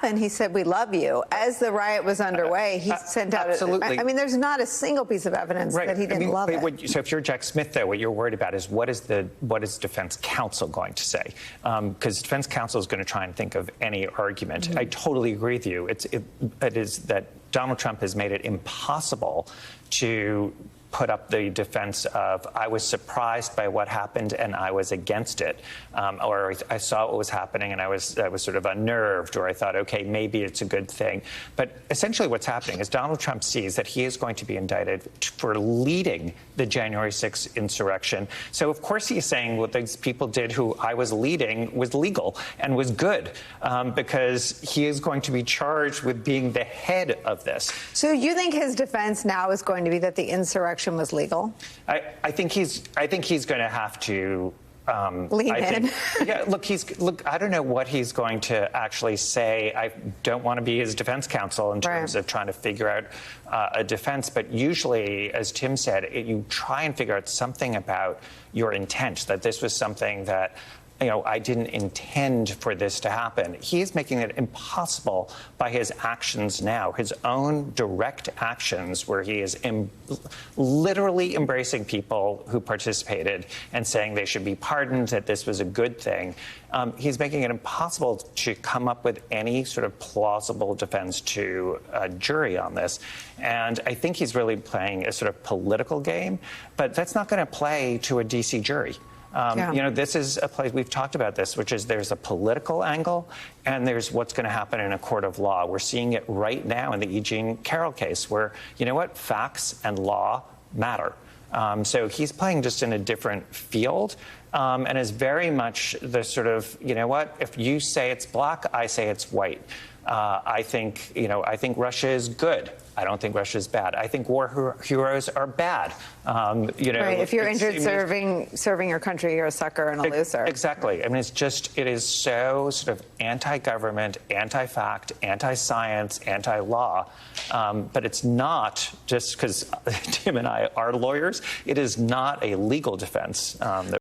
happened, he said, "We love you." As the riot was underway, he sent out. Absolutely. I mean, there's not a single piece of evidence that he didn't love it. So if you're Jack Smith, though, what you're worried about is what is defense counsel going to say? Because defense counsel is going to try and think of any argument. I totally agree with you. It is that Donald Trump has made it impossible to put up the defense of I was surprised by what happened and I was against it, or I saw what was happening and I was sort of unnerved, or I thought, okay, maybe it's a good thing. But essentially what's happening is Donald Trump sees that he is going to be indicted for leading the January 6th insurrection. So of course he is saying what these people did who I was leading was legal and was good, because he is going to be charged with being the head of this. So you think his defense now is going to be that the insurrection was legal? I think he's going to have to lean in. Yeah, look, I don't know what he's going to actually say. I don't want to be his defense counsel in terms of trying to figure out a defense. But usually, as Tim said, you try and figure out something about your intent, that this was something that, I didn't intend for this to happen. He is making it impossible by his actions now, his own direct actions, where he is literally embracing people who participated and saying they should be pardoned, that this was a good thing. He's making it impossible to come up with any sort of plausible defense to a jury on this. And I think he's really playing a sort of political game, but that's not going to play to a D.C. jury. This is a place, we've talked about this, which is there's a political angle and there's what's going to happen in a court of law. We're seeing it right now in the E. Jean Carroll case where, facts and law matter. So he's playing just in a different field and is very much the sort of, if you say it's black, I say it's white. I think Russia is good. I don't think Russia is bad. I think war heroes are bad. Right. If you're injured serving your country, you're a sucker and a loser. Exactly. I mean, it is so sort of anti-government, anti-fact, anti-science, anti-law. But it's not just because Tim and I are lawyers. It is not a legal defense that